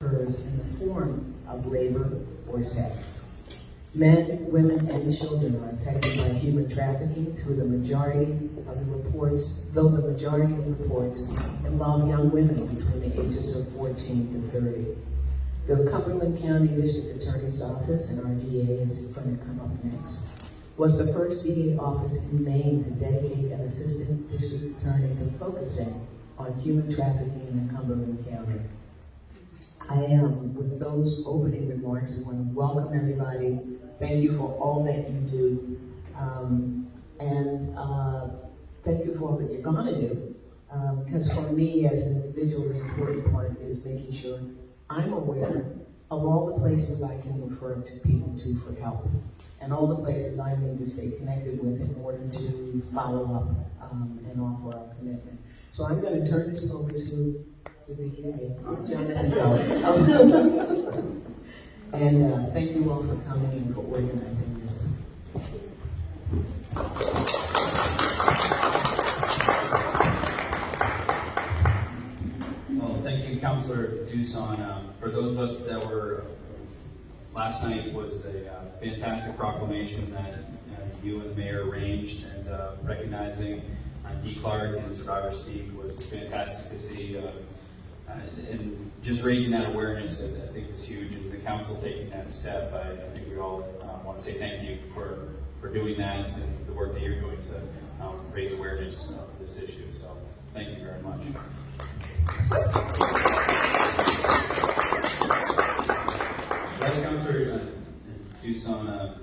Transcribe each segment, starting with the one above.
occurs in the form of labor or sex. Men, women, and children are affected by human trafficking though the majority of reports involve young women between the ages of 14 to 30. The Cumberland County District Attorney's Office, and our DA is going to come up next, was the first DA office in Maine to dedicate an assistant district attorney to focusing on human trafficking in Cumberland County. With those opening remarks, I want to welcome everybody. Thank you for all that you do. Thank you for all that you're going to do. Because for me, as an individual, the important part is making sure I'm aware of all the places I can refer to people to for help, and all the places I need to stay connected with in order to follow up and offer our commitment. So I'm going to turn this over to the DA, and thank you all for coming and for organizing this. Well, thank you, Councillor Duson. For those of us that were, last night was a fantastic proclamation that you and the mayor arranged, and recognizing D. Clark and Survivor Speak was fantastic to see. And just raising that awareness, I think is huge, and the council taking that step. I think we all want to say thank you for doing that and the work that you're doing to raise awareness of this issue. So thank you very much. As Councillor Duson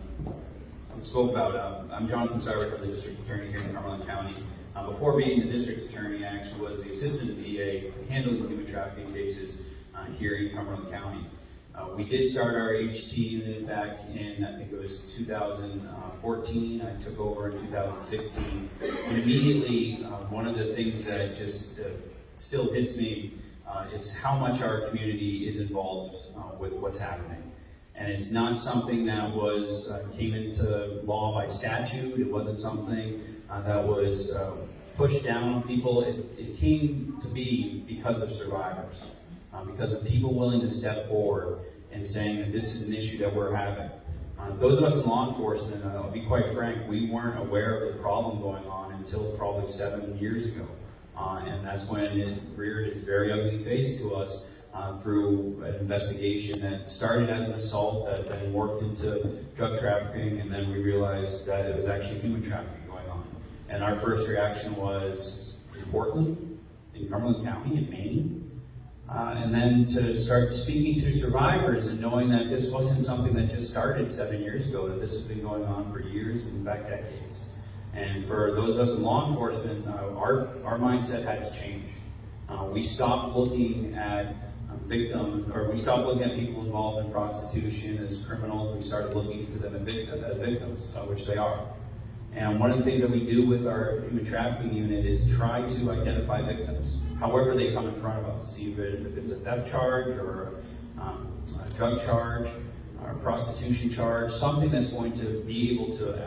spoke about, I'm Jonathan Sarwick, the district attorney here in Cumberland County. Before being the district attorney, I actually was the assistant DA handling the human trafficking cases here in Cumberland County. We did start our HT unit back in, I think it was 2014. I took over in 2016. And immediately, one of the things that just still hits me is how much our community is involved with what's happening. And it's not something that was came into law by statute. It wasn't something that was pushed down on people. It came to be because of survivors, because of people willing to step forward and saying that this is an issue that we're having. Those of us in law enforcement, I'll be quite frank, we weren't aware of the problem going on until probably 7 years ago. And that's when it reared its very ugly face to us through an investigation that started as an assault, that then morphed into drug trafficking, and then we realized that it was actually human trafficking going on. And our first reaction was in Portland, in Cumberland County, in Maine. And then to start speaking to survivors and knowing that this wasn't something that just started 7 years ago, that this has been going on for years, in fact decades. And for those of us in law enforcement, our mindset had to change. We stopped looking at we stopped looking at people involved in prostitution as criminals. We started looking at them as victims, which they are. And one of the things that we do with our human trafficking unit is try to identify victims, however they come in front of us, even if it's a theft charge or a drug charge or a prostitution charge, something that's going to be able to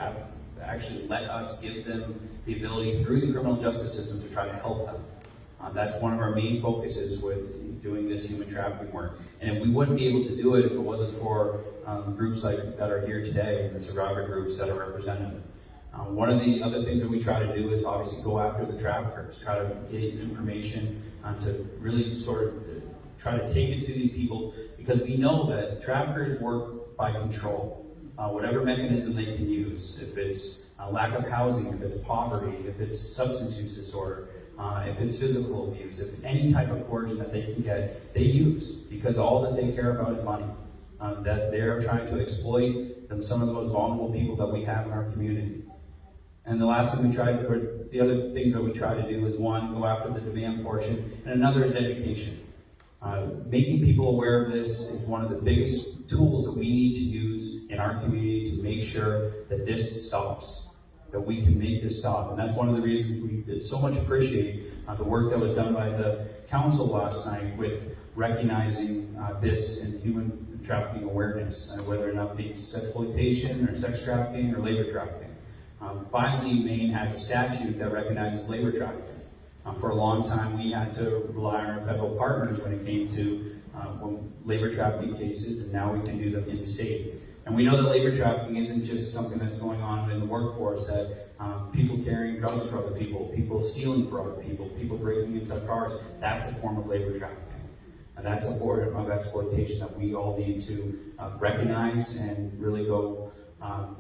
actually let us give them the ability through the criminal justice system to try to help them. That's one of our main focuses with doing this human trafficking work. And we wouldn't be able to do it if it wasn't for groups like that are here today and the survivor groups that are represented. One of the other things that we try to do is obviously go after the traffickers, try to get information to really sort of try to take it to these people, because we know that traffickers work by control. Whatever mechanism they can use, if it's lack of housing, if it's poverty, if it's substance use disorder, if it's physical abuse, if any type of coercion that they can get, they use, because all that they care about is money. That they're trying to exploit some of the most vulnerable people that we have in our community. And the last thing the other things that we try to do is, one, go after the demand portion, and another is education. Making people aware of this is one of the biggest tools that we need to use in our community to make sure that this stops, that we can make this stop. And that's one of the reasons we so much appreciate the work that was done by the council last night with recognizing this in human trafficking awareness, whether or not it be sexploitation or sex trafficking or labor trafficking. Finally, Maine has a statute that recognizes labor trafficking. For a long time, we had to rely on our federal partners when it came to labor trafficking cases, and now we can do them in state. And we know that labor trafficking isn't just something that's going on in the workforce, that people carrying drugs for other people stealing for other people breaking into cars, that's a form of labor trafficking. And that's a form of exploitation that we all need to recognize and really go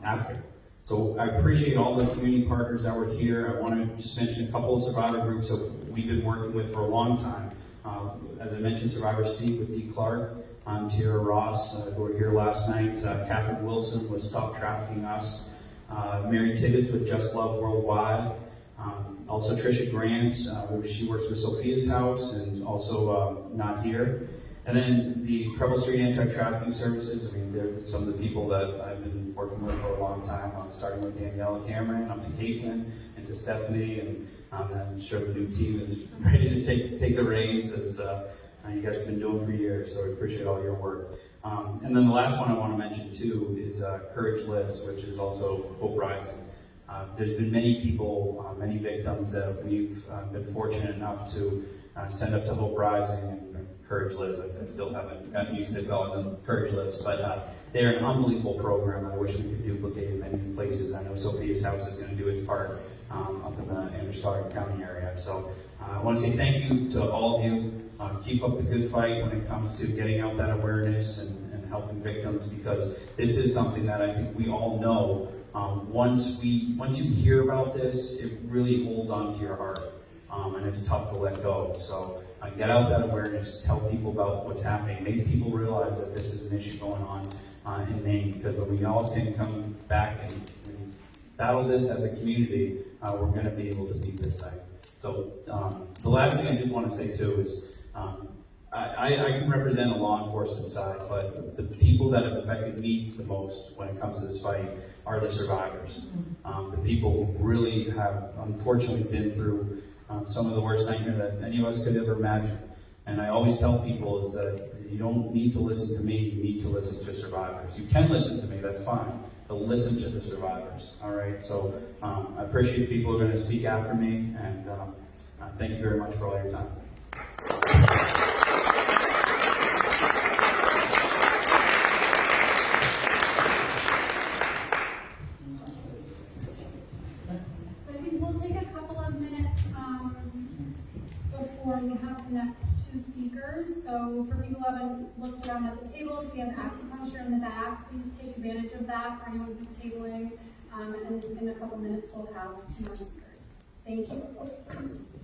after. So I appreciate all the community partners that were here. I want to just mention a couple of survivor groups that we've been working with for a long time. As I mentioned, Survivor Speak with Dee Clark, Tierra Ross, who were here last night. Catherine Wilson with Stop Trafficking Us. Mary Tibbetts with Just Love Worldwide. Also Trisha Grant, she works with Sophia's House and also Not Here. And then the Preble Street Anti-Trafficking Services, I mean, they're some of the people that I've been working with for a long time, starting with Daniela Cameron, up to Caitlin, and to Stephanie, and I'm sure the new team is ready to take the reins, as you guys have been doing for years, so I appreciate all your work. And then the last one I want to mention too is Courage Lives, which is also Hope Rising. There's been many people, many victims that we've been fortunate enough to send up to Hope Rising and Courage Lives. I still haven't gotten used to calling them Courage Lives, but they're an unbelievable program. I wish we could duplicate in many places. I know Sophia's House is going to do its part up in the Androscoggin County area. So I want to say thank you to all of you. Keep up the good fight when it comes to getting out that awareness and helping victims, because this is something that I think we all know. Once you hear about this, it really holds onto your heart, and it's tough to let go. So get out that awareness, tell people about what's happening, make people realize that this is an issue going on in Maine, because when we all can come back and battle this as a community, we're going to be able to beat this thing. So the last thing I just want to say too is I can represent a law enforcement side, but the people that have affected me the most when it comes to this fight are the survivors. The people who really have unfortunately been through some of the worst nightmare that any of us could ever imagine. And I always tell people is that you don't need to listen to me, you need to listen to survivors. You can listen to me, that's fine, but listen to the survivors, all right? So I appreciate people who are going to speak after me, and thank you very much for all your time. Before we have the next two speakers. So for people who haven't looked around at the tables, we have acupuncture in the back. Please take advantage of that for anyone who's tabling. And in a couple minutes, we'll have two more speakers. Thank you.